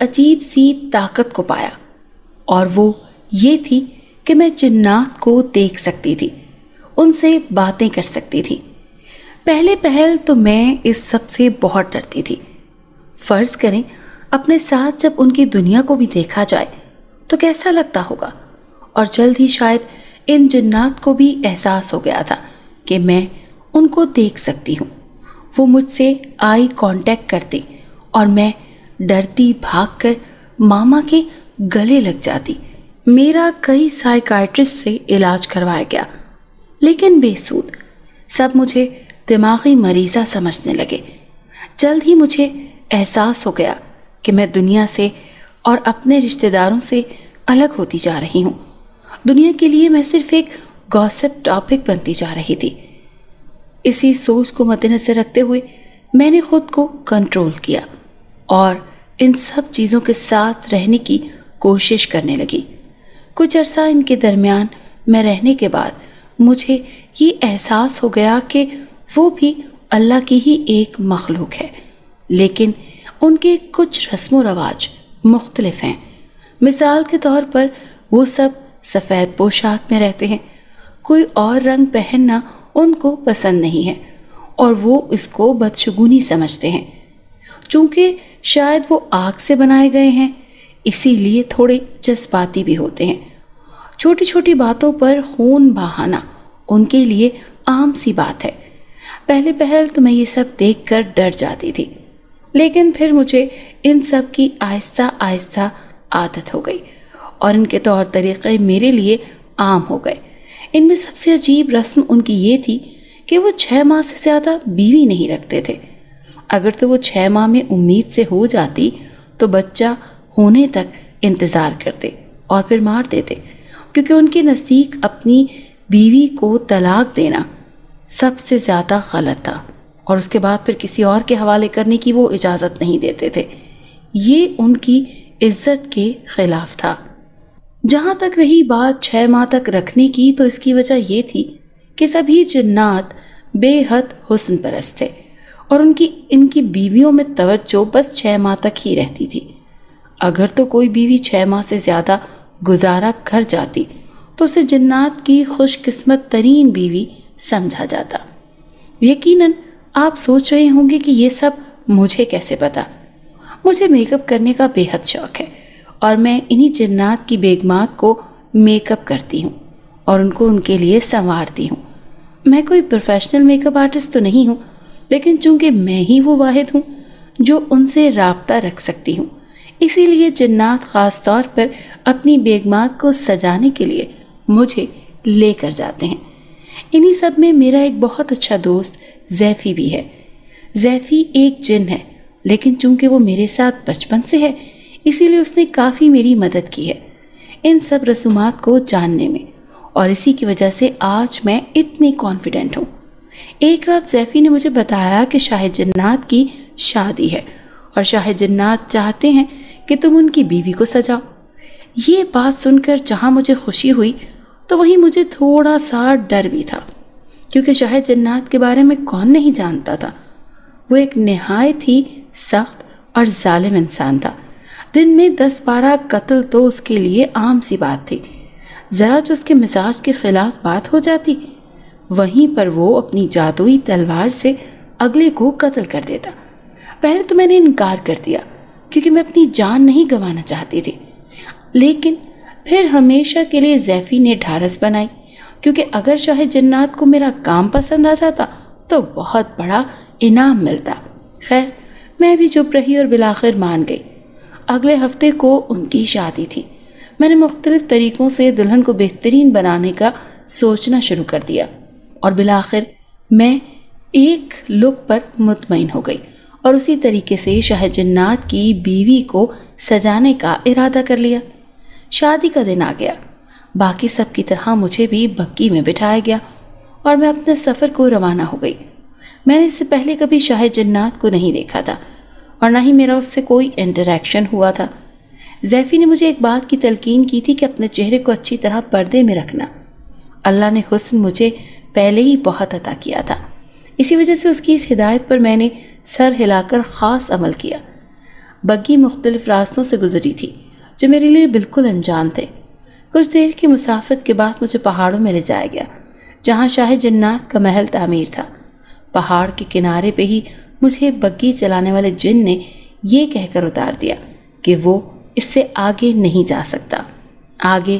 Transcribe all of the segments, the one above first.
عجیب سی طاقت کو پایا، اور وہ یہ تھی کہ میں جنات کو دیکھ سکتی تھی، ان سے باتیں کر سکتی تھی۔ پہلے پہل تو میں اس سب سے بہت ڈرتی تھی۔ فرض کریں اپنے ساتھ جب ان کی دنیا کو بھی دیکھا جائے تو کیسا لگتا ہوگا، اور جلد ہی شاید ان جنات کو بھی احساس ہو گیا تھا کہ میں ان کو دیکھ سکتی ہوں۔ وہ مجھ سے آئی کانٹیکٹ کرتی اور میں ڈرتی بھاگ کر ماما کے گلے لگ جاتی۔ میرا کئی سائیکائٹرسٹ سے علاج کروایا گیا، لیکن بے سود۔ سب مجھے دماغی مریضہ سمجھنے لگے۔ جلد ہی مجھے احساس ہو گیا کہ میں دنیا سے اور اپنے رشتہ داروں سے الگ ہوتی جا رہی ہوں۔ دنیا کے لیے میں صرف ایک گوسپ ٹاپک بنتی جا رہی تھی۔ اسی سوچ کو مد نظر رکھتے ہوئے میں نے خود کو کنٹرول کیا اور ان سب چیزوں کے ساتھ رہنے کی کوشش کرنے لگی۔ کچھ عرصہ ان کے درمیان میں رہنے کے بعد مجھے یہ احساس ہو گیا کہ وہ بھی اللہ کی ہی ایک مخلوق ہے، لیکن ان کے کچھ رسم و رواج مختلف ہیں۔ مثال کے طور پر وہ سب سفید پوشاک میں رہتے ہیں، کوئی اور رنگ پہننا ان کو پسند نہیں ہے، اور وہ اس کو بدشگونی سمجھتے ہیں۔ چونکہ شاید وہ آگ سے بنائے گئے ہیں، اسی لیے تھوڑے جذباتی بھی ہوتے ہیں۔ چھوٹی چھوٹی باتوں پر خون بہانا ان کے لیے عام سی بات ہے۔ پہلے پہل تو میں یہ سب دیکھ کر ڈر جاتی تھی، لیکن پھر مجھے ان سب کی آہستہ آہستہ عادت ہو گئی اور ان کے طور طریقے میرے لیے عام ہو گئے۔ ان میں سب سے عجیب رسم ان کی یہ تھی کہ وہ 6 ماہ سے زیادہ بیوی نہیں رکھتے تھے۔ اگر تو وہ 6 ماہ میں امید سے ہو جاتی تو بچہ ہونے تک انتظار کرتے اور پھر مار دیتے، کیونکہ ان کے نزدیک اپنی بیوی کو طلاق دینا سب سے زیادہ غلط تھا، اور اس کے بعد پھر کسی اور کے حوالے کرنے کی وہ اجازت نہیں دیتے تھے۔ یہ ان کی عزت کے خلاف تھا۔ جہاں تک رہی بات 6 ماہ تک رکھنے کی، تو اس کی وجہ یہ تھی کہ سبھی جنات بے حد حسن پرست تھے، اور ان کی بیویوں میں توجہ بس 6 ماہ تک ہی رہتی تھی۔ اگر تو کوئی بیوی 6 ماہ سے زیادہ گزارا کر جاتی تو اسے جنات کی خوش قسمت ترین بیوی سمجھا جاتا۔ یقیناً آپ سوچ رہے ہوں گے کہ یہ سب مجھے کیسے پتا۔ مجھے میک اپ کرنے کا بے حد شوق ہے، اور میں انہی جنات کی بیگمات کو میک اپ کرتی ہوں اور ان کو ان کے لیے سنوارتی ہوں۔ میں کوئی پروفیشنل میک اپ آرٹسٹ تو نہیں ہوں، لیکن چونکہ میں ہی وہ واحد ہوں جو ان سے رابطہ رکھ سکتی ہوں، اسی لیے جنات خاص طور پر اپنی بیگمات کو سجانے کے لیے مجھے لے کر جاتے ہیں۔ انہی سب میں میرا ایک بہت اچھا دوست زیفی بھی ہے۔ زیفی ایک جن ہے، لیکن چونکہ وہ میرے ساتھ بچپن سے ہے، اسی لیے اس نے کافی میری مدد کی ہے ان سب رسومات کو جاننے میں، اور اسی کی وجہ سے آج میں اتنی کانفیڈنٹ ہوں۔ ایک رات زیفی نے مجھے بتایا کہ شاہ جنات کی شادی ہے، اور شاہ جنات چاہتے ہیں کہ تم ان کی بیوی کو سجاؤ۔ یہ بات سن کر جہاں مجھے خوشی ہوئی تو وہیں مجھے تھوڑا سا ڈر بھی تھا، کیونکہ شاہ جنات کے بارے میں کون نہیں جانتا تھا۔ وہ ایک نہایت ہی سخت اور ظالم انسان تھا۔ دن میں 10-12 قتل تو اس کے لیے عام سی بات تھی۔ ذرا جو اس کے مزاج کے خلاف بات ہو جاتی، وہیں پر وہ اپنی جادوئی تلوار سے اگلے کو قتل کر دیتا۔ پہلے تو میں نے انکار کر دیا، کیونکہ میں اپنی جان نہیں گنوانا چاہتی تھی، لیکن پھر ہمیشہ کے لیے زیفی نے ڈھارس بنائی، کیونکہ اگر شاہ جنات کو میرا کام پسند آ جاتا تو بہت بڑا انعام ملتا۔ خیر میں بھی چپ رہی اور بالآخر مان گئی۔ اگلے ہفتے کو ان کی شادی تھی۔ میں نے مختلف طریقوں سے دلہن کو بہترین بنانے کا سوچنا شروع کر دیا، اور بالآخر میں ایک لک پر مطمئن ہو گئی، اور اسی طریقے سے شاہ جنات کی بیوی کو سجانے کا ارادہ کر لیا۔ شادی کا دن آ گیا۔ باقی سب کی طرح مجھے بھی بگی میں بٹھایا گیا، اور میں اپنے سفر کو روانہ ہو گئی۔ میں نے اس سے پہلے کبھی شاہ جنات کو نہیں دیکھا تھا، اور نہ ہی میرا اس سے کوئی انٹریکشن ہوا تھا۔ زیفی نے مجھے ایک بات کی تلقین کی تھی کہ اپنے چہرے کو اچھی طرح پردے میں رکھنا۔ اللہ نے حسن مجھے پہلے ہی بہت عطا کیا تھا، اسی وجہ سے اس کی اس ہدایت پر میں نے سر ہلا کر خاص عمل کیا۔ بگی مختلف راستوں سے گزری تھی جو میرے لیے بالکل انجان تھے۔ کچھ دیر کی مسافت کے بعد مجھے پہاڑوں میں لے جایا گیا جہاں شاہ جنات کا محل تعمیر تھا۔ پہاڑ کے کنارے پہ ہی مجھے بگی چلانے والے جن نے یہ کہہ کر اتار دیا کہ وہ اس سے آگے نہیں جا سکتا، آگے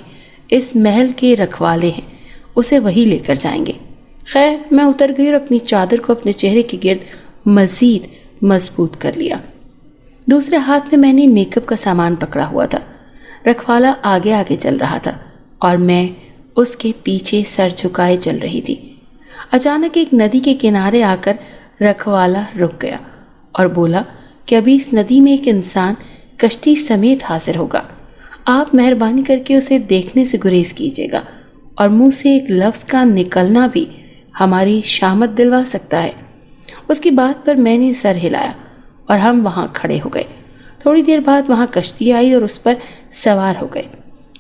اس محل کے رکھوالے ہیں، اسے وہی لے کر جائیں گے۔ خیر میں اتر گئی اور اپنی چادر کو اپنے چہرے کے گرد مزید مضبوط کر لیا۔ دوسرے ہاتھ میں نے میک اپ کا سامان پکڑا ہوا تھا۔ رکھوالا آگے آگے چل رہا تھا اور میں اس کے پیچھے سر جھکائے چل رہی تھی۔ اچانک ایک ندی کے کنارے آ کر رکھوالا رک گیا اور بولا کہ ابھی اس ندی میں ایک انسان کشتی سمیت حاضر ہوگا، آپ مہربانی کر کے اسے دیکھنے سے گریز کیجیے گا، اور منہ سے ایک لفظ کا نکلنا بھی ہماری شامت دلوا سکتا ہے۔ اس کی بات پر میں نے سر ہلایا اور ہم وہاں کھڑے ہو گئے۔ تھوڑی دیر بعد وہاں کشتی آئی اور اس پر سوار ہو گئے۔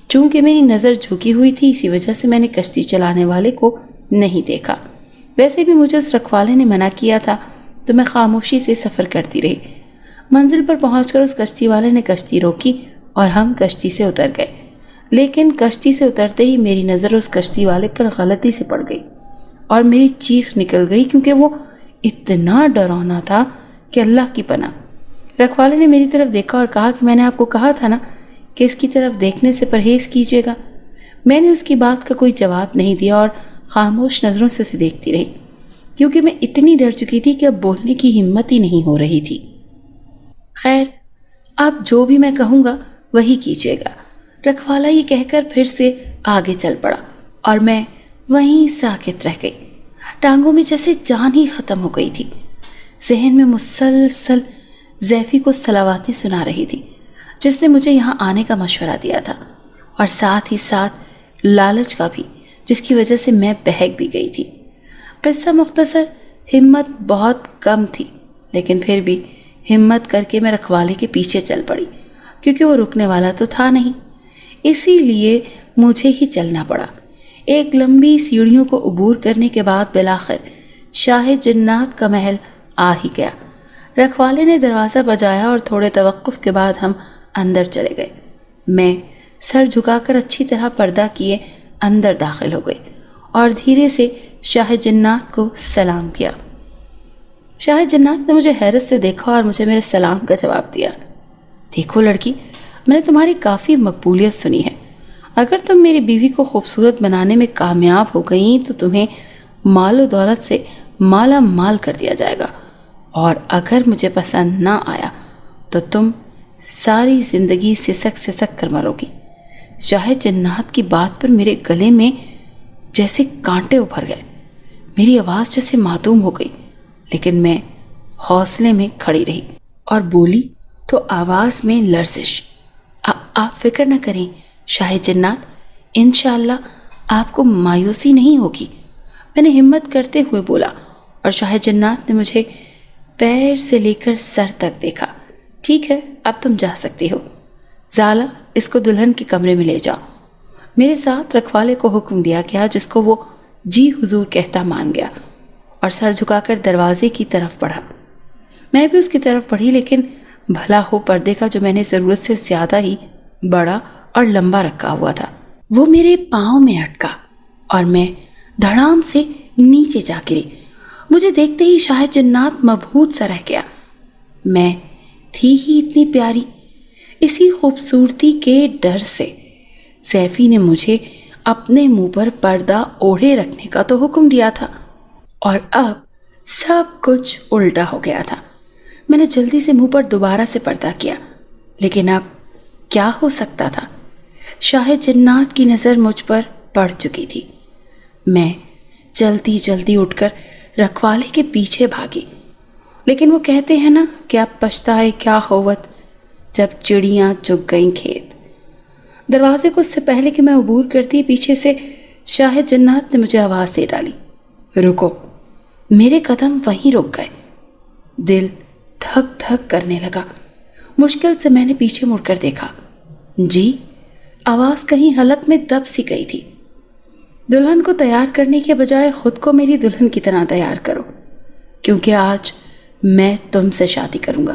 چونکہ میری نظر جھکی ہوئی تھی اسی وجہ سے میں نے کشتی چلانے والے کو نہیں دیکھا۔ ویسے بھی مجھے اس رکھوالے نے منع کیا تھا تو میں خاموشی سے سفر کرتی رہی۔ منزل پر پہنچ کر اس کشتی والے نے کشتی روکی اور ہم کشتی سے اتر گئے، لیکن کشتی سے اترتے ہی میری نظر اس کشتی والے پر غلطی سے پڑ گئی اور میری چیخ نکل گئی کیونکہ وہ اتنا ڈراونا تھا کہ اللہ کی پناہ۔ رکھوالے نے میری طرف دیکھا اور کہا کہ میں نے آپ کو کہا تھا نا کہ اس کی طرف دیکھنے سے پرہیز کیجیے گا۔ میں نے اس کی بات کا کوئی جواب نہیں دیا اور خاموش نظروں سے اسے دیکھتی رہی، کیونکہ میں اتنی ڈر چکی تھی کہ اب بولنے کی ہمت ہی نہیں ہو رہی تھی۔ خیر آپ جو بھی میں کہوں گا وہی کیجیے گا، رکھوالا یہ کہہ کر پھر سے آگے چل پڑا اور میں وہیں ساکت رہ گئی۔ ٹانگوں میں جیسے جان ہی ختم ہو گئی تھی۔ ذہن میں مسلسل زیفی کو صلواتی سنا رہی تھی جس نے مجھے یہاں آنے کا مشورہ دیا تھا، اور ساتھ ہی ساتھ لالچ کا بھی جس کی وجہ سے میں بہک بھی گئی تھی۔ قصہ مختصر، ہمت بہت کم تھی لیکن پھر بھی ہمت کر کے میں رکھوالے کے پیچھے چل پڑی کیونکہ وہ رکنے والا تو تھا نہیں، اسی لیے مجھے ہی چلنا پڑا۔ ایک لمبی سیڑھیوں کو عبور کرنے کے بعد بالآخر شاہ جنات کا محل آ ہی گیا۔ رکھوالے نے دروازہ بجایا اور تھوڑے توقف کے بعد ہم اندر چلے گئے۔ میں سر جھکا کر اچھی طرح پردہ کیے اندر داخل ہو گئی اور دھیرے سے شاہ جنات کو سلام کیا۔ شاہ جنات نے مجھے حیرت سے دیکھا اور مجھے میرے سلام کا جواب دیا۔ دیکھو لڑکی، میں نے تمہاری کافی مقبولیت سنی ہے۔ اگر تم میری بیوی کو خوبصورت بنانے میں کامیاب ہو گئیں تو تمہیں مال و دولت سے مالا مال کر دیا جائے گا، اور اگر مجھے پسند نہ آیا تو تم ساری زندگی سسک سسک کر مرو گی۔ شاہ جنات کی بات پر میرے گلے میں جیسے کانٹے ابھر گئے، میری آواز جیسے معدوم ہو گئی، لیکن میں حوصلے میں کھڑی رہی اور بولی تو آواز میں لرزش۔ آپ فکر نہ کریں شاہ جنات، انشاءاللہ آپ کو مایوسی نہیں ہوگی، میں نے ہمت کرتے ہوئے بولا، اور شاہ جنات نے مجھے پیر سے لے کر سر تک دیکھا۔ ٹھیک ہے، اب تم جا سکتی ہو، زالا اس کو دلہن کے کمرے میں لے جاؤ۔ میرے ساتھ رکھوالے کو حکم دیا گیا جس کو وہ جی حضور کہتا مان گیا اور سر جھکا کر دروازے کی طرف بڑھا۔ میں بھی اس کی طرف بڑھی، لیکن بھلا ہو پردے کا جو میں نے ضرورت سے زیادہ ہی بڑا اور لمبا رکھا ہوا تھا وہ میرے پاؤں میں اٹکا اور میں دھڑام سے نیچے جا گری۔ مجھے دیکھتے ہی شاہ جنات مبہوت سا رہ گیا۔ میں تھی ہی اتنی پیاری، اسی خوبصورتی کے ڈر سے سیفی نے مجھے اپنے منہ پر پردہ اوڑھے رکھنے کا تو حکم دیا تھا، اور اب سب کچھ الٹا ہو گیا تھا۔ میں نے جلدی سے منہ پر دوبارہ سے پردہ کیا، لیکن اب کیا ہو سکتا تھا؟ شاہ جنات کی نظر مجھ پر پڑ چکی تھی۔ میں جلدی جلدی اٹھ کر رکھوالے کے پیچھے بھاگی، لیکن وہ کہتے ہیں نا کہ اب پچھتائے کیا ہوت جب چڑیاں چگ گئیں کھیت۔ دروازے کو اس سے پہلے کہ میں عبور کرتی پیچھے سے شاہ جنات نے مجھے آواز دے ڈالی، رکو۔ میرے قدم وہیں رک گئے، دل دھک دھک کرنے لگا۔ مشکل سے میں نے پیچھے مڑ کر دیکھا، جی آواز کہیں حلق میں دب سی گئی تھی۔ دلہن کو تیار کرنے کے بجائے خود کو میری دلہن کی طرح تیار کرو، کیونکہ آج میں تم سے شادی کروں گا۔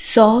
100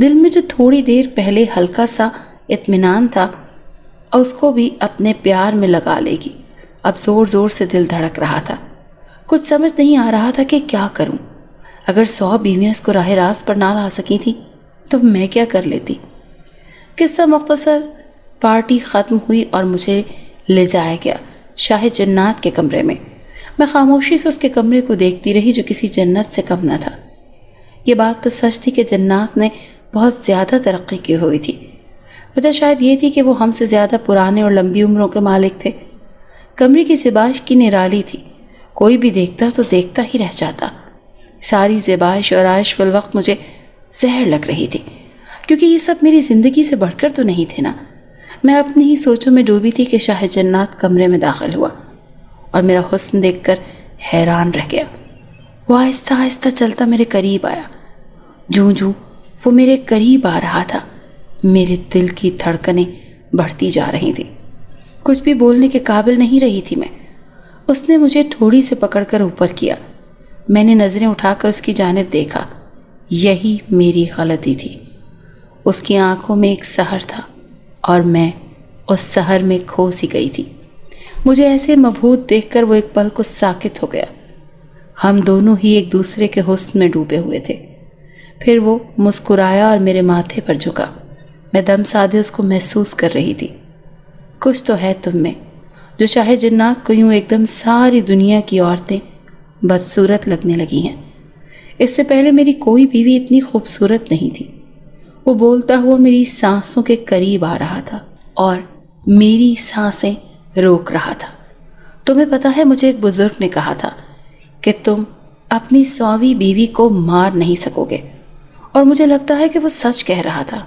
دل میں جو تھوڑی دیر پہلے ہلکا سا اطمینان تھا اس کو بھی اپنے پیار میں لگا لے گی، اب زور زور سے دل دھڑک رہا تھا۔ کچھ سمجھ نہیں آ رہا تھا کہ کیا کروں۔ اگر 100 بیویاں اس کو راہ راست پر نہ لا سکی تھی تو میں کیا کر لیتی۔ قصہ مختصر، پارٹی ختم ہوئی اور مجھے لے جایا گیا شاہ جنات کے کمرے میں۔ میں خاموشی سے اس کے کمرے کو دیکھتی رہی جو کسی جنت سے کم نہ تھا۔ یہ بات تو سچ تھی کہ جنات نے بہت زیادہ ترقی کی ہوئی تھی۔ وجہ شاید یہ تھی کہ وہ ہم سے زیادہ پرانے اور لمبی عمروں کے مالک تھے۔ کمرے کی زیبائش کی نرالی تھی، کوئی بھی دیکھتا تو دیکھتا ہی رہ جاتا۔ ساری زیبائش اور عائش فی الوقت مجھے زہر لگ رہی تھی، کیونکہ یہ سب میری زندگی سے بڑھ کر تو نہیں تھے نا۔ میں اپنی ہی سوچوں میں ڈوبی تھی کہ شاہ جنات کمرے میں داخل ہوا اور میرا حسن دیکھ کر حیران رہ گیا۔ وہ آہستہ آہستہ چلتا میرے قریب آیا۔ جوں جوں وہ میرے قریب آ رہا تھا، میرے دل کی دھڑکنیں بڑھتی جا رہی تھی۔ کچھ بھی بولنے کے قابل نہیں رہی تھی میں۔ اس نے مجھے تھوڑی سے پکڑ کر اوپر کیا۔ میں نے نظریں اٹھا کر اس کی جانب دیکھا۔ یہی میری غلطی تھی۔ اس کی آنکھوں میں ایک سحر تھا اور میں اس سحر میں کھو سی گئی تھی۔ مجھے ایسے مبہوت دیکھ کر وہ ایک پل کو ساکت ہو گیا۔ ہم دونوں ہی ایک دوسرے کے حسن میں ڈوبے ہوئے تھے۔ پھر وہ مسکرایا اور میرے ماتھے پر جھکا۔ میں دم سادے اس کو محسوس کر رہی تھی۔ کچھ تو ہے تم میں جو شاہ جنات کو یوں ایک دم ساری دنیا کی عورتیں بدصورت لگنے لگی ہیں۔ اس سے پہلے میری کوئی بیوی اتنی خوبصورت نہیں تھی۔ وہ بولتا ہوا میری سانسوں کے قریب آ رہا تھا اور میری سانسیں روک رہا تھا۔ تمہیں پتہ ہے مجھے ایک بزرگ نے کہا تھا کہ تم اپنی 100ویں بیوی کو مار نہیں سکو گے، اور مجھے لگتا ہے کہ وہ سچ کہہ رہا تھا۔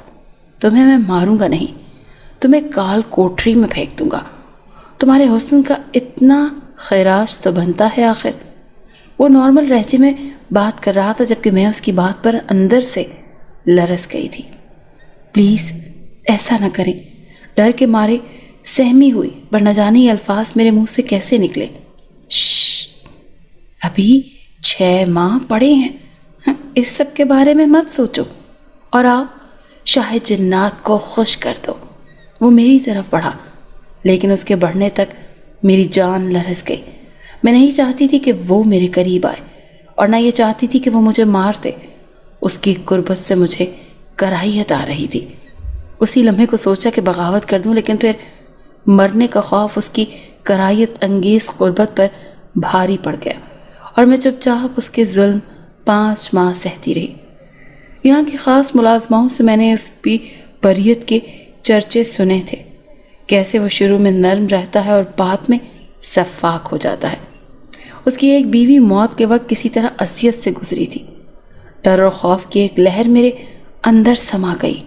تمہیں میں ماروں گا نہیں، تمہیں کال کوٹری میں پھینک دوں گا۔ تمہارے حسن کا اتنا خراش تو بنتا ہے آخر۔ وہ نارمل لہجے میں بات کر رہا تھا جبکہ میں اس کی بات پر اندر سے لرز گئی تھی۔ پلیز ایسا نہ کریں، ڈر کے مارے سہمی ہوئی، پر نہ جانے یہ الفاظ میرے منہ سے کیسے نکلے۔ شش، ابھی 6 ماہ پڑے ہیں، اس سب کے بارے میں مت سوچو، اور آپ شاہ جنات کو خوش کر دو۔ وہ میری طرف بڑھا، لیکن اس کے بڑھنے تک میری جان لرز گئی۔ میں نہیں چاہتی تھی کہ وہ میرے قریب آئے، اور نہ یہ چاہتی تھی کہ وہ مجھے مار دے۔ اس کی قربت سے مجھے کراہیت آ رہی تھی۔ اسی لمحے کو سوچا کہ بغاوت کر دوں، لیکن پھر مرنے کا خوف اس کی کراہیت انگیز قربت پر بھاری پڑ گیا، اور میں چپ چاپ اس کے ظلم 5 ماہ سہتی رہی۔ یہاں کی خاص ملازماؤں سے میں نے اس کی بریت کے چرچے سنے تھے، کیسے وہ شروع میں نرم رہتا ہے اور بعد میں سفاک ہو جاتا ہے۔ اس کی ایک بیوی موت کے وقت کسی طرح اذیت سے گزری تھی۔ ڈر اور خوف کی ایک لہر میرے اندر سما گئی۔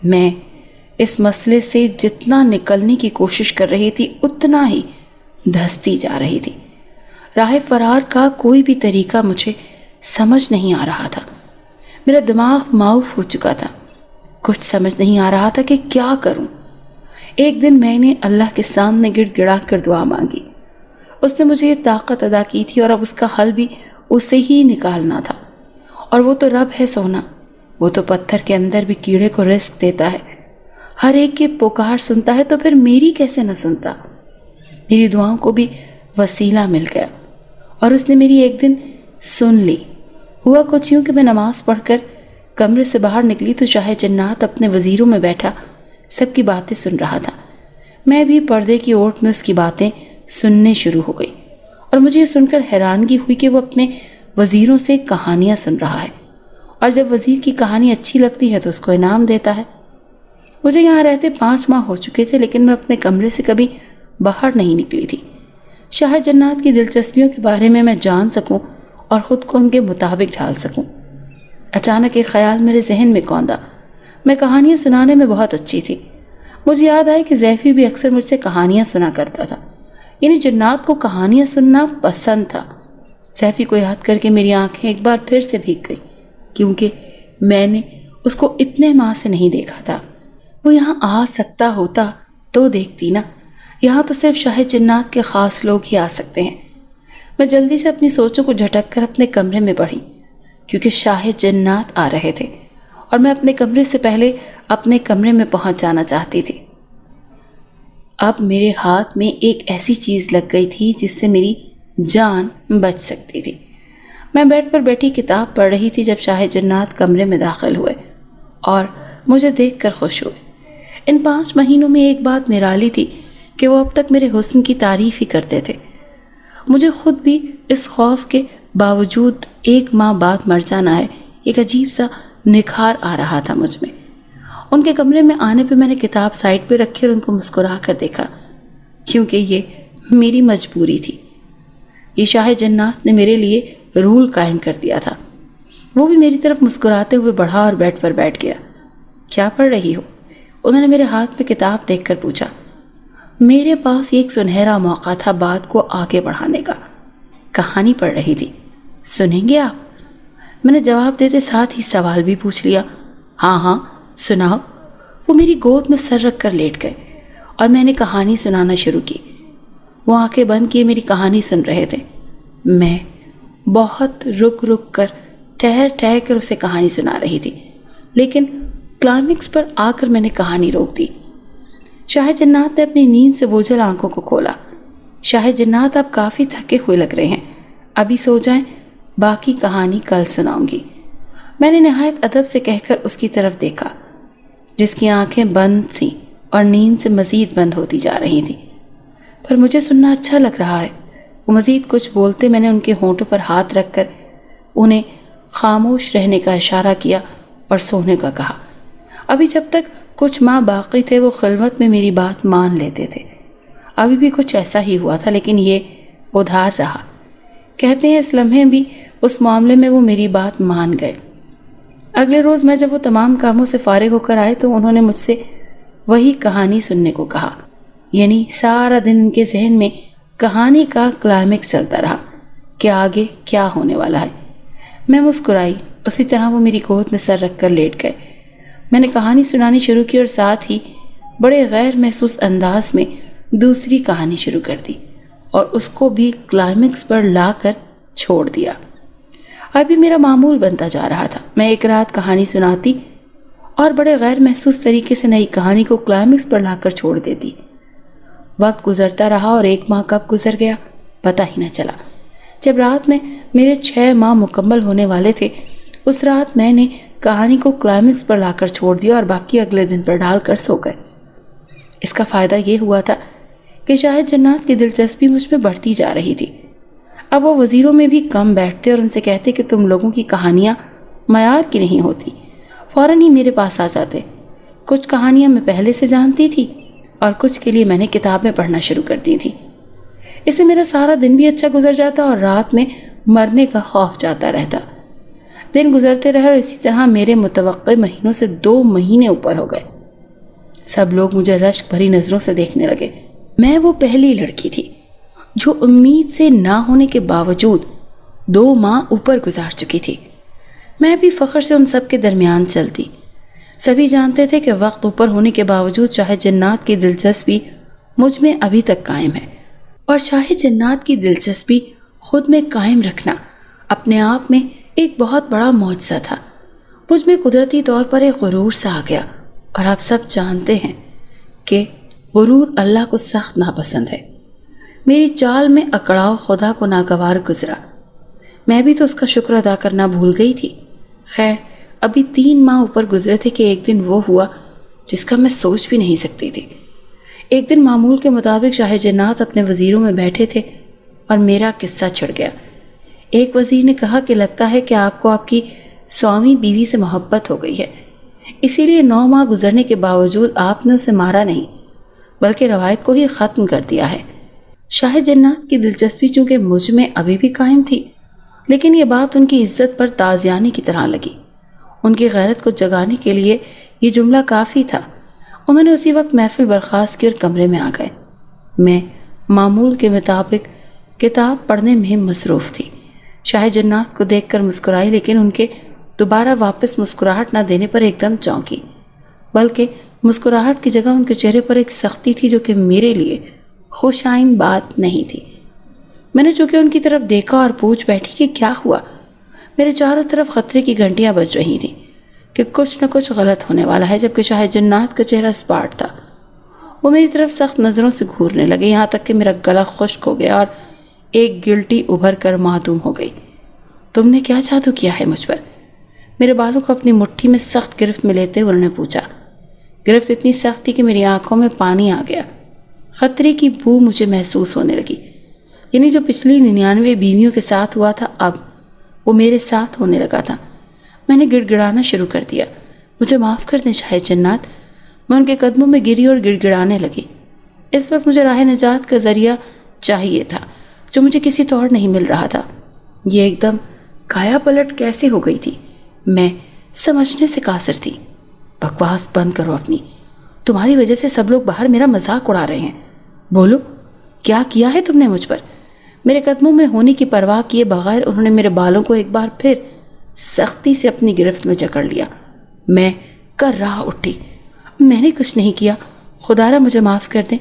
میں اس مسئلے سے جتنا نکلنے کی کوشش کر رہی تھی اتنا ہی دھستی جا رہی تھی۔ راہ فرار کا کوئی بھی طریقہ مجھے سمجھ نہیں آ رہا تھا۔ میرا دماغ معاف ہو چکا تھا، کچھ سمجھ نہیں آ رہا تھا کہ کیا کروں۔ ایک دن میں نے اللہ کے سامنے گڑ گڑا کر دعا مانگی۔ اس نے مجھے یہ طاقت عطا کی تھی اور اب اس کا حل بھی اسے ہی نکالنا تھا، اور وہ تو رب ہے سونا، وہ تو پتھر کے اندر بھی کیڑے کو رزق دیتا ہے، ہر ایک کی پکار سنتا ہے، تو پھر میری کیسے نہ سنتا۔ میری دعاؤں کو بھی وسیلہ مل گیا اور اس نے میری ایک دن سن لی۔ ہوا کچھ یوں کہ میں نماز پڑھ کر کمرے سے باہر نکلی تو شاہ جنات اپنے وزیروں میں بیٹھا سب کی باتیں سن رہا تھا۔ میں بھی پردے کی اوٹ میں اس کی باتیں سننے شروع ہو گئی، اور مجھے یہ سن کر حیرانگی ہوئی کہ وہ اپنے وزیروں سے کہانیاں سن رہا ہے، اور جب وزیر کی کہانی اچھی لگتی ہے تو اس کو انعام دیتا ہے۔ مجھے یہاں رہتے 5 ماہ ہو چکے تھے، لیکن میں اپنے کمرے سے کبھی باہر نہیں نکلی تھی۔ شاہ جنات کی دلچسپیوں کے بارے میں جان سکوں اور خود کو ان کے مطابق ڈھال سکوں۔ اچانک ایک خیال میرے ذہن میں کوندا۔ میں کہانیاں سنانے میں بہت اچھی تھی۔ مجھے یاد آیا کہ زیفی بھی اکثر مجھ سے کہانیاں سنا کرتا تھا، یعنی جنات کو کہانیاں سننا پسند تھا۔ زیفی کو یاد کر کے میری آنکھیں ایک بار پھر سے بھیگ گئی، کیونکہ میں نے اس کو اتنے ماہ سے نہیں دیکھا تھا۔ وہ یہاں آ سکتا ہوتا تو دیکھتی نا، یہاں تو صرف شاہ جنات کے خاص لوگ ہی آ سکتے ہیں۔ میں جلدی سے اپنی سوچوں کو جھٹک کر اپنے کمرے میں بڑھی، کیونکہ شاہ جنات آ رہے تھے اور میں اپنے کمرے سے پہلے اپنے کمرے میں پہنچ جانا چاہتی تھی۔ اب میرے ہاتھ میں ایک ایسی چیز لگ گئی تھی جس سے میری جان بچ سکتی تھی۔ میں بیڈ پر بیٹھی کتاب پڑھ رہی تھی جب شاہ جنات کمرے میں داخل ہوئے اور مجھے دیکھ کر خوش ہوئے۔ ان 5 مہینوں میں ایک بات نرالی تھی کہ وہ اب تک میرے حسن کی تعریف ہی کرتے تھے۔ مجھے خود بھی اس خوف کے باوجود ایک ماہ بعد مر جانا ہے، ایک عجیب سا نکھار آ رہا تھا مجھ میں۔ ان کے کمرے میں آنے پہ میں نے کتاب سائڈ پہ رکھی اور ان کو مسکرا کر دیکھا، کیونکہ یہ میری مجبوری تھی۔ یہ شاہ جنات نے میرے لیے رول قائم کر دیا تھا۔ وہ بھی میری طرف مسکراتے ہوئے بڑھا اور بیڈ پر بیٹھ گیا۔ کیا پڑھ رہی ہو؟ انہوں نے میرے ہاتھ میں کتاب دیکھ کر پوچھا۔ میرے پاس ایک سنہرا موقع تھا بات کو آگے بڑھانے کا۔ کہانی پڑھ رہی تھی۔ سنیں گے آپ؟ میں نے جواب دیتے ساتھ ہی سوال بھی پوچھ لیا۔ ہاں ہاں سناؤ۔ وہ میری گود میں سر رکھ کر لیٹ گئے اور میں نے کہانی سنانا شروع کی۔ وہ آنکھیں بند کیے میری کہانی سن رہے تھے۔ میں بہت رک رک کر ٹھہر ٹھہر کر اسے کہانی سنا رہی تھی، لیکن کلائمیکس پر آ کر میں نے کہانی روک دی۔ شاہ جنات نے اپنی نیند سے بوجھل آنکھوں کو کھولا۔ شاہ جنات آپ کافی تھکے ہوئے لگ رہے ہیں، ابھی سو جائیں، باقی کہانی کل سناؤں گی۔ میں نے نہایت ادب سے کہہ کر اس کی طرف دیکھا جس کی آنکھیں بند تھیں اور نیند سے مزید بند ہوتی جا رہی تھیں۔ پر مجھے سننا اچھا لگ رہا ہے۔ وہ مزید کچھ بولتے میں نے ان کے ہونٹوں پر ہاتھ رکھ کر انہیں خاموش رہنے کا اشارہ کیا اور سونے کا کہا۔ ابھی جب تک کچھ ماہ باقی تھے وہ خلوت میں میری بات مان لیتے تھے۔ ابھی بھی کچھ ایسا ہی ہوا تھا، لیکن یہ ادھار رہا۔ کہتے ہیں اس لمحے بھی اس معاملے میں وہ میری بات مان گئے۔ اگلے روز میں جب وہ تمام کاموں سے فارغ ہو کر آئے تو انہوں نے مجھ سے وہی کہانی سننے کو کہا، یعنی سارا دن ان کے ذہن میں کہانی کا کلائمیکس چلتا رہا کہ آگے کیا ہونے والا ہے۔ میں مسکرائی، اسی طرح وہ میری گود میں سر رکھ کر لیٹ گئے۔ میں نے کہانی سنانی شروع کی اور ساتھ ہی بڑے غیر محسوس انداز میں دوسری کہانی شروع کر دی اور اس کو بھی کلائمیکس پر لا کر چھوڑ دیا۔ ابھی میرا معمول بنتا جا رہا تھا۔ میں ایک رات کہانی سناتی اور بڑے غیر محسوس طریقے سے نئی کہانی کو کلائمیکس پر لا کر چھوڑ دیتی۔ وقت گزرتا رہا اور 1 ماہ کب گزر گیا پتہ ہی نہ چلا۔ جب رات میں میرے 6 ماہ مکمل ہونے والے تھے، اس رات میں نے کہانی کو کلائمیکس پر لا کر چھوڑ دیا اور باقی اگلے دن پر ڈال کر سو گئے۔ اس کا فائدہ یہ ہوا تھا کہ شاہ جنات کی دلچسپی مجھ میں بڑھتی جا رہی تھی۔ اب وہ وزیروں میں بھی کم بیٹھتے اور ان سے کہتے کہ تم لوگوں کی کہانیاں معیار کی نہیں ہوتی، فوراً ہی میرے پاس آ جاتے۔ کچھ کہانیاں میں پہلے سے جانتی تھی اور کچھ کے لیے میں نے کتابیں پڑھنا شروع کر دی تھی۔ اس سے میرا سارا دن بھی اچھا گزر جاتا اور رات میں مرنے کا خوف جاتا رہتا۔ دن گزرتے رہے اور اسی طرح میرے متوقع مہینوں سے 2 مہینے اوپر ہو گئے۔ سب لوگ مجھے رشک بھری نظروں سے دیکھنے لگے۔ میں وہ پہلی لڑکی تھی جو امید سے نہ ہونے کے باوجود 2 ماہ اوپر گزار چکی تھی۔ میں بھی فخر سے ان سب کے درمیان چلتی۔ سبھی جانتے تھے کہ وقت اوپر ہونے کے باوجود شاہ جنات کی دلچسپی مجھ میں ابھی تک قائم ہے، اور شاہ جنات کی دلچسپی خود میں قائم رکھنا اپنے آپ میں ایک بہت بڑا معجزہ تھا۔ مجھ میں قدرتی طور پر ایک غرور سا آ گیا، اور آپ سب جانتے ہیں کہ غرور اللہ کو سخت ناپسند ہے۔ میری چال میں اکڑاؤ خدا کو ناگوار گزرا۔ میں بھی تو اس کا شکر ادا کرنا بھول گئی تھی۔ خیر، ابھی 3 ماہ اوپر گزرے تھے کہ ایک دن وہ ہوا جس کا میں سوچ بھی نہیں سکتی تھی۔ ایک دن معمول کے مطابق شاہ جنات اپنے وزیروں میں بیٹھے تھے اور میرا قصہ چھڑ گیا۔ ایک وزیر نے کہا کہ لگتا ہے کہ آپ کو آپ کی 100ویں بیوی سے محبت ہو گئی ہے، اسی لیے 9 ماہ گزرنے کے باوجود آپ نے اسے مارا نہیں بلکہ روایت کو ہی ختم کر دیا ہے۔ شاہ جنات کی دلچسپی چونکہ مجھ میں ابھی بھی قائم تھی، لیکن یہ بات ان کی عزت پر تازیانے کی طرح لگی۔ ان کی غیرت کو جگانے کے لیے یہ جملہ کافی تھا۔ انہوں نے اسی وقت محفل برخاست کی اور کمرے میں آ گئے۔ میں معمول کے مطابق کتاب پڑھنے میں مصروف تھی۔ شاہ جنات کو دیکھ کر مسکرائی، لیکن ان کے دوبارہ واپس مسکراہٹ نہ دینے پر ایک دم چونکی، بلکہ مسکراہٹ کی جگہ ان کے چہرے پر ایک سختی تھی جو کہ میرے لیے خوش آئند بات نہیں تھی۔ میں نے چونکہ ان کی طرف دیکھا اور پوچھ بیٹھی کہ کیا ہوا۔ میرے چاروں طرف خطرے کی گھنٹیاں بج رہی تھیں۔ کہ کچھ نہ کچھ غلط ہونے والا ہے، جبکہ شاہ جنات کا چہرہ اسپاٹ تھا۔ وہ میری طرف سخت نظروں سے گھورنے لگے، یہاں تک کہ میرا گلا خشک ہو گیا اور ایک گلٹی ابھر کر معدوم ہو گئی۔ تم نے کیا جادو کیا ہے مجھ پر؟ میرے بالوں کو اپنی مٹھی میں سخت گرفت میں لیتے ہوئے انہوں نے پوچھا۔ گرفت اتنی سخت تھی کہ میری آنکھوں میں پانی آ گیا۔ خطرے کی بو مجھے محسوس ہونے لگی، یعنی جو پچھلی 99 بیویوں کے ساتھ ہوا تھا اب وہ میرے ساتھ ہونے لگا تھا۔ میں نے گڑ گڑانا شروع کر دیا، مجھے معاف کر دیں شاہ جنات۔ میں ان کے قدموں میں گری اور گڑ گڑانے لگی۔ اس وقت مجھے راہ نجات کا ذریعہ چاہیے تھا جو مجھے کسی طور نہیں مل رہا تھا۔ یہ ایک دم کایا پلٹ کیسے ہو گئی تھی؟ میں سمجھنے سے قاصر تھی۔ بکواس بند کرو اپنی، تمہاری وجہ سے سب لوگ باہر میرا مذاق اڑا رہے ہیں۔ بولو، کیا کیا ہے تم نے مجھ پر؟ میرے قدموں میں ہونے کی پرواہ کیے بغیر انہوں نے میرے بالوں کو ایک بار پھر سختی سے اپنی گرفت میں جکڑ لیا۔ میں کر رہا اٹھی، میں نے کچھ نہیں کیا، خدا را مجھے معاف کر دیں۔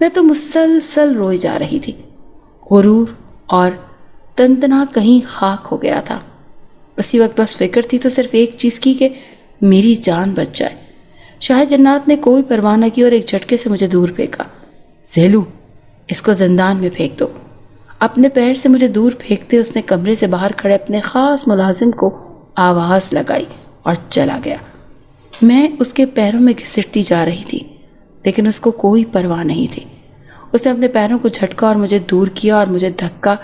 میں تو مسلسل روئی جا رہی تھی۔ غرور اور تنتنا کہیں خاک ہو گیا تھا۔ اسی وقت بس فکر تھی تو صرف ایک چیز کی کہ میری جان بچ جائے۔ شاہ جنات نے کوئی پرواہ نہ کی اور ایک جھٹکے سے مجھے دور پھینکا۔ زیلو، اس کو زندان میں پھینک دو۔ اپنے پیر سے مجھے دور پھینکتے اس نے کمرے سے باہر کھڑے اپنے خاص ملازم کو آواز لگائی اور چلا گیا۔ میں اس کے پیروں میں گھسٹتی جا رہی تھی، لیکن اس کو کوئی پرواہ نہیں تھی۔ اس نے اپنے پیروں کو جھٹکا اور مجھے دور کیا اور مجھے دھکا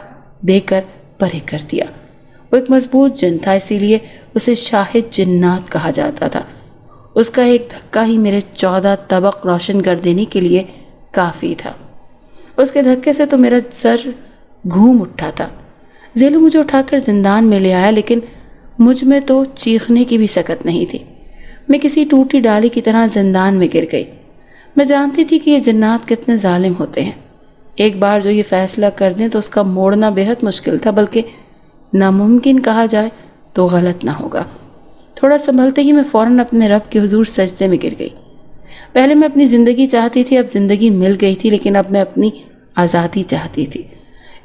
دے کر پرے کر دیا۔ وہ ایک مضبوط جن تھا، اسی لیے اسے شاہ جنات کہا جاتا تھا۔ اس کا ایک دھکا ہی میرے 14 طبق روشن کر دینے کے لیے کافی تھا۔ اس کے دھکے سے تو میرا سر گھوم اٹھا تھا۔ زیلو مجھے اٹھا کر زندان میں لے آیا، لیکن مجھ میں تو چیخنے کی بھی سکت نہیں تھی۔ میں کسی ٹوٹی ڈالی کی طرح زندان میں گر گئی۔ میں جانتی تھی کہ یہ جنات کتنے ظالم ہوتے ہیں۔ ایک بار جو یہ فیصلہ کر دیں تو اس کا موڑنا بہت مشکل تھا، بلکہ ناممکن کہا جائے تو غلط نہ ہوگا۔ تھوڑا سنبھلتے ہی میں فوراً اپنے رب کے حضور سجدے میں گر گئی۔ پہلے میں اپنی زندگی چاہتی تھی، اب زندگی مل گئی تھی، لیکن اب میں اپنی آزادی چاہتی تھی۔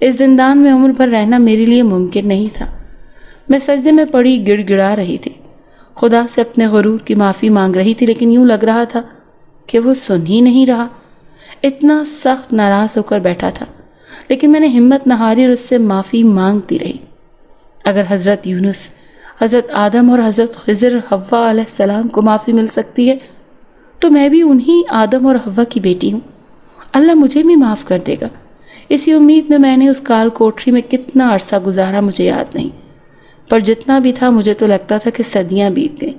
اس زندان میں عمر بھر رہنا میرے لیے ممکن نہیں تھا۔ میں سجدے میں پڑی گڑ گڑا رہی تھی، خدا سے اپنے غرور کی معافی مانگ رہی تھی، لیکن یوں لگ رہا تھا کہ وہ سن ہی نہیں رہا۔ اتنا سخت ناراض ہو کر بیٹھا تھا، لیکن میں نے ہمت نہ ہاری اور اس سے معافی مانگتی رہی۔ اگر حضرت یونس، حضرت آدم اور حضرت خضر حوا علیہ السلام کو معافی مل سکتی ہے تو میں بھی انہی آدم اور حوا کی بیٹی ہوں، اللہ مجھے بھی معاف کر دے گا۔ اسی امید میں نے اس کال کوٹری میں کتنا عرصہ گزارا مجھے یاد نہیں، پر جتنا بھی تھا مجھے تو لگتا تھا کہ صدیاں بیت گئیں۔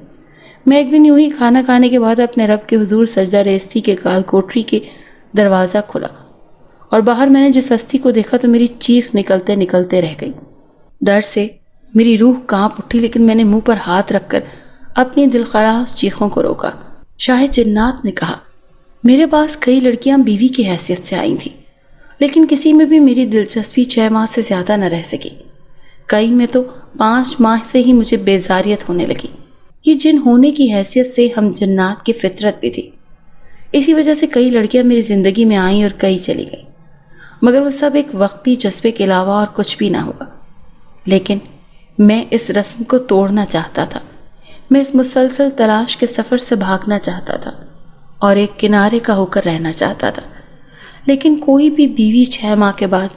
میں ایک دن یوں ہی کھانا کھانے کے بعد اپنے رب کے حضور سجدہ ریستی کے کال کوٹری کے دروازہ کھلا اور باہر میں نے جس ہستی کو دیکھا تو میری چیخ نکلتے نکلتے رہ گئی۔ ڈر سے میری روح کانپ اٹھی، لیکن میں نے منہ پر ہاتھ رکھ کر اپنی دلخراش چیخوں کو روکا۔ شاہ جنات نے کہا، میرے پاس کئی لڑکیاں بیوی کی حیثیت سے آئی تھیں، لیکن کسی میں بھی میری دلچسپی 6 ماہ سے زیادہ نہ رہ سکی۔ کئی میں تو 5 ماہ سے ہی مجھے بیزاریت ہونے لگی۔ یہ جن ہونے کی حیثیت سے ہم جنات کی فطرت بھی تھی۔ اسی وجہ سے کئی لڑکیاں میری زندگی میں آئیں اور کئی چلی گئیں، مگر وہ سب ایک وقتی جذبے کے علاوہ اور کچھ بھی نہ ہوا۔ لیکن میں اس رسم کو توڑنا چاہتا تھا۔ میں اس مسلسل تلاش کے سفر سے بھاگنا چاہتا تھا اور ایک کنارے کا ہو کر رہنا چاہتا تھا، لیکن کوئی بھی بیوی 6 ماہ کے بعد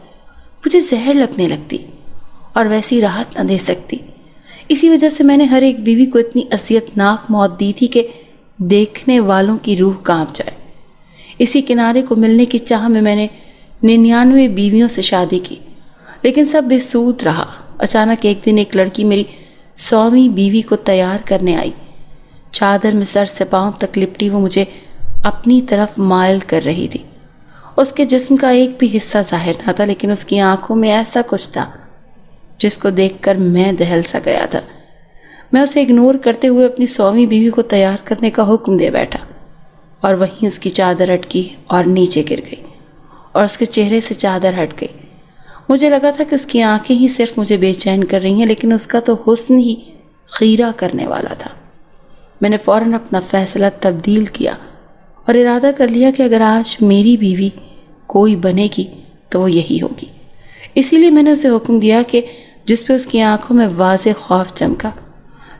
مجھے زہر لگنے لگتی اور ویسی راحت نہ دے سکتی۔ اسی وجہ سے میں نے ہر ایک بیوی کو اتنی اذیت ناک موت دی تھی کہ دیکھنے والوں کی روح کانپ جائے۔ اسی کنارے کو ملنے کی چاہ میں نے 99 بیویوں سے شادی کی، لیکن سب بے سود رہا۔ اچانک ایک دن ایک لڑکی میری 100ویں بیوی کو تیار کرنے آئی۔ چادر میں سر سے پاؤں تک لپٹی وہ مجھے اپنی طرف مائل کر رہی تھی۔ اس کے جسم کا ایک بھی حصہ ظاہر نہ تھا، لیکن اس کی آنکھوں میں ایسا کچھ تھا جس کو دیکھ کر میں دہل سا گیا تھا۔ میں اسے اگنور کرتے ہوئے اپنی 100ویں بیوی کو تیار کرنے کا حکم دے بیٹھا، اور وہیں اس کی چادر اٹکی اور نیچے گر گئی اور اس کے چہرے سے چادر ہٹ گئی۔ مجھے لگا تھا کہ اس کی آنکھیں ہی صرف مجھے بے چین کر رہی ہیں، لیکن اس کا تو حسن ہی خیرہ کرنے والا تھا۔ میں نے فوراً اپنا فیصلہ تبدیل کیا اور ارادہ کر لیا کہ اگر آج میری بیوی کوئی بنے گی تو وہ یہی ہوگی۔ اسی لیے میں نے اسے حکم دیا کہ جس پہ اس کی آنکھوں میں واضح خوف چمکا،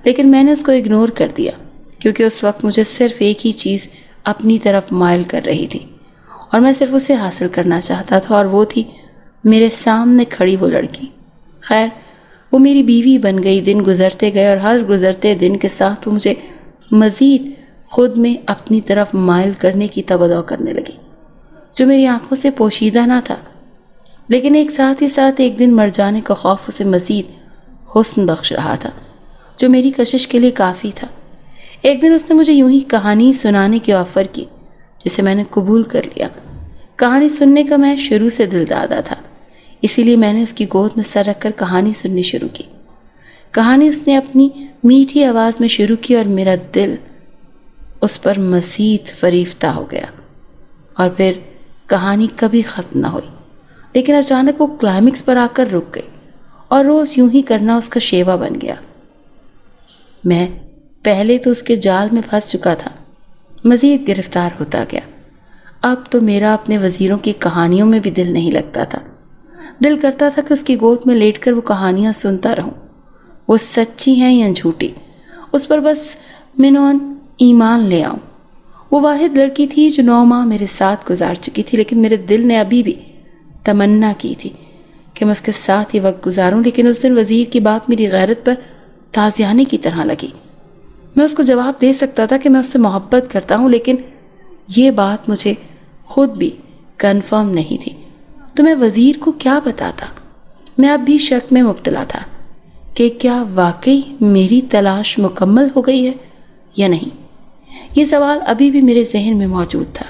لیکن میں نے اس کو اگنور کر دیا کیونکہ اس وقت مجھے صرف ایک ہی چیز اپنی طرف مائل کر رہی تھی اور میں صرف اسے حاصل کرنا چاہتا تھا، اور وہ تھی میرے سامنے کھڑی وہ لڑکی۔ خیر، وہ میری بیوی بن گئی، دن گزرتے گئے اور ہر گزرتے دن کے ساتھ وہ مجھے مزید خود میں اپنی طرف مائل کرنے کی تگودو کرنے لگی، جو میری آنکھوں سے پوشیدہ نہ تھا، لیکن ایک ساتھ ہی ساتھ ایک دن مر جانے کا خوف اسے مزید حسن بخش رہا تھا، جو میری کشش کے لیے کافی تھا۔ ایک دن اس نے مجھے یوں ہی کہانی سنانے کی آفر کی، جسے میں نے قبول کر لیا۔ کہانی سننے کا میں شروع سے دل دادا تھا، اسی لیے میں نے اس کی گود میں سر رکھ کر کہانی سننی شروع کی۔ کہانی اس نے اپنی میٹھی آواز میں شروع کی اور میرا دل اس پر مزید فریفتہ ہو گیا، اور پھر کہانی کبھی ختم نہ ہوئی، لیکن اچانک وہ کلائمیکس پر آ کر رک گئی اور روز یوں ہی کرنا اس کا شیوا بن گیا۔ میں پہلے تو اس کے جال میں پھنس چکا تھا، مزید گرفتار ہوتا گیا۔ اب تو میرا اپنے وزیروں کی کہانیوں میں بھی دل نہیں لگتا تھا۔ دل کرتا تھا کہ اس کی گود میں لیٹ کر وہ کہانیاں سنتا رہوں، وہ سچی ہیں یا جھوٹی، اس پر بس منون ایمان لے آؤں۔ وہ واحد لڑکی تھی جو 9 ماہ میرے ساتھ گزار چکی تھی، لیکن میرے دل نے ابھی بھی تمنا کی تھی کہ میں اس کے ساتھ ہی وقت گزاروں، لیکن اس دن وزیر کی بات میری غیرت پر تازیانے کی طرح لگی۔ میں اس کو جواب دے سکتا تھا کہ میں اس سے محبت کرتا ہوں، لیکن یہ بات مجھے خود بھی کنفرم نہیں تھی، تو میں وزیر کو کیا بتاتا؟ میں اب بھی شک میں مبتلا تھا کہ کیا واقعی میری تلاش مکمل ہو گئی ہے یا نہیں۔ یہ سوال ابھی بھی میرے ذہن میں موجود تھا،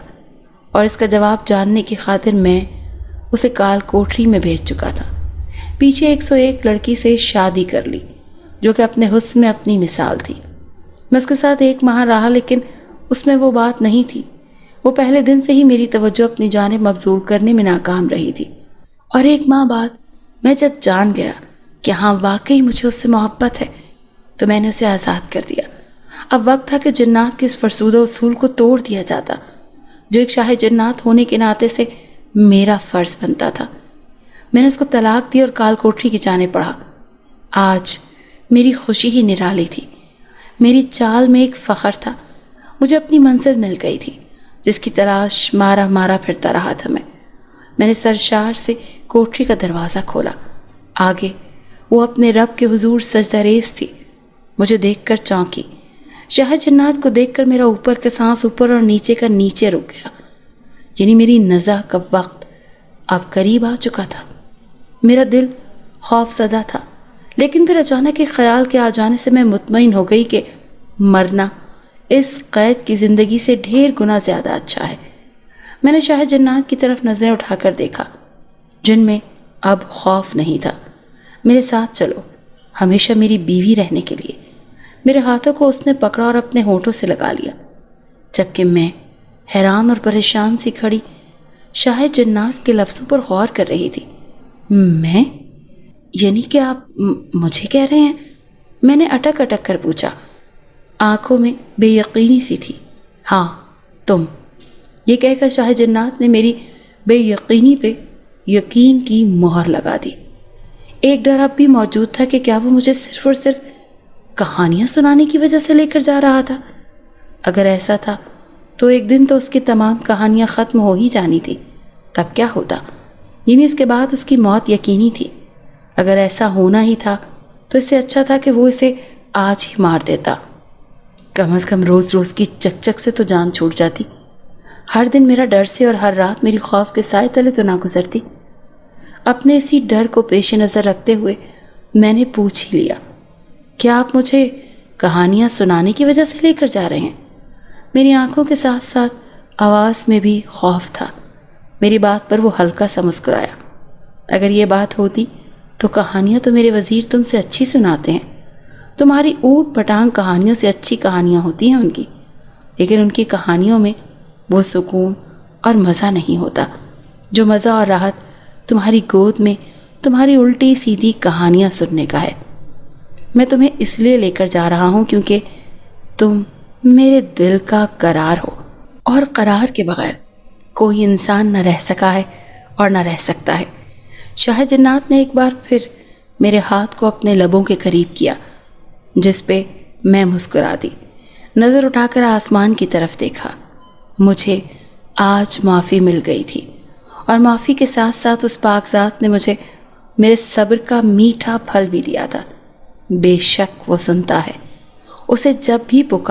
اور اس کا جواب جاننے کی خاطر میں اسے کال کوٹری میں بھیج چکا تھا۔ پیچھے 101 لڑکی سے شادی کر لی، جو کہ اپنے حسن میں اپنی مثال تھی۔ میں اس کے ساتھ 1 ماہ رہا، لیکن اس میں وہ بات نہیں تھی۔ وہ پہلے دن سے ہی میری توجہ اپنی جانب مبذول کرنے میں ناکام رہی تھی، اور 1 ماہ بعد میں جب جان گیا کہ ہاں واقعی مجھے اس سے محبت ہے، تو میں نے اسے آزاد کر دیا۔ اب وقت تھا کہ جنات کے اس فرسودہ اصول کو توڑ دیا جاتا، جو ایک شاہ جنات ہونے کے ناطے سے میرا فرض بنتا تھا۔ میں نے اس کو طلاق دی اور کال کوٹری کی جانب بڑھا۔ آج میری خوشی ہی نرالی تھی، میری چال میں ایک فخر تھا۔ مجھے اپنی منزل مل گئی تھی، جس کی تلاش مارا مارا پھرتا رہا تھا میں نے سرشار سے کوٹری کا دروازہ کھولا۔ آگے وہ اپنے رب کے حضور سجدہ ریز تھی۔ مجھے دیکھ کر چونکی۔ شاہ جنات کو دیکھ کر میرا اوپر کا سانس اوپر اور نیچے کا نیچے رک گیا، یعنی میری نزا کا وقت اب قریب آ چکا تھا۔ میرا دل خوف زدہ تھا، لیکن پھر اچانک ایک خیال کے آ جانے سے میں مطمئن ہو گئی کہ مرنا اس قید کی زندگی سے ڈھیر گنا زیادہ اچھا ہے۔ میں نے شاہ جنات کی طرف نظریں اٹھا کر دیکھا، جن میں اب خوف نہیں تھا۔ میرے ساتھ چلو، ہمیشہ میری بیوی رہنے کے لیے۔ میرے ہاتھوں کو اس نے پکڑا اور اپنے ہونٹوں سے لگا لیا، جبکہ میں حیران اور پریشان سی کھڑی شاہ جنات کے لفظوں پر غور کر رہی تھی۔ میں؟ یعنی کہ آپ مجھے کہہ رہے ہیں؟ میں نے اٹک اٹک کر پوچھا، آنکھوں میں بے یقینی سی تھی۔ ہاں تم، یہ کہہ کر شاہ جنات نے میری بے یقینی پہ یقین کی مہر لگا دی۔ ایک ڈر اب بھی موجود تھا کہ کیا وہ مجھے صرف اور صرف کہانیاں سنانے کی وجہ سے لے کر جا رہا تھا؟ اگر ایسا تھا تو ایک دن تو اس کی تمام کہانیاں ختم ہو ہی جانی تھی، تب کیا ہوتا؟ یعنی اس کے بعد اس کی موت یقینی تھی۔ اگر ایسا ہونا ہی تھا تو اس سے اچھا تھا کہ وہ اسے آج ہی مار دیتا۔ کم از کم روز روز کی چک چک سے تو جان چھوٹ جاتی۔ ہر دن میرا ڈر سے اور ہر رات میری خوف کے سائے تلے تو نہ گزرتی۔ اپنے اسی ڈر کو پیش نظر رکھتے ہوئے میں نے پوچھ ہی لیا، کیا آپ مجھے کہانیاں سنانے کی وجہ سے لے کر جا رہے ہیں؟ میری آنکھوں کے ساتھ ساتھ آواز میں بھی خوف تھا۔ میری بات پر وہ ہلکا سا مسکرایا۔ اگر یہ بات ہوتی تو کہانیاں تو میرے وزیر تم سے اچھی سناتے ہیں، تمہاری اوٹ پٹانگ کہانیوں سے اچھی کہانیاں ہوتی ہیں ان کی، لیکن ان کی کہانیوں میں وہ سکون اور مزہ نہیں ہوتا جو مزہ اور راحت تمہاری گود میں تمہاری الٹی سیدھی کہانیاں سننے کا ہے۔ میں تمہیں اس لیے لے کر جا رہا ہوں کیونکہ تم میرے دل کا قرار ہو، اور قرار کے بغیر کوئی انسان نہ رہ سکا ہے اور نہ رہ سکتا ہے۔ شاہ جنات نے ایک بار پھر میرے ہاتھ کو اپنے لبوں کے قریب کیا، جس پہ میں مسکرا دی، نظر اٹھا کر آسمان کی طرف دیکھا۔ مجھے آج معافی مل گئی تھی، اور معافی کے ساتھ ساتھ اس پاک ذات نے مجھے میرے صبر کا میٹھا پھل بھی دیا تھا۔ بے شک وہ سنتا ہے، اسے جب بھی پکار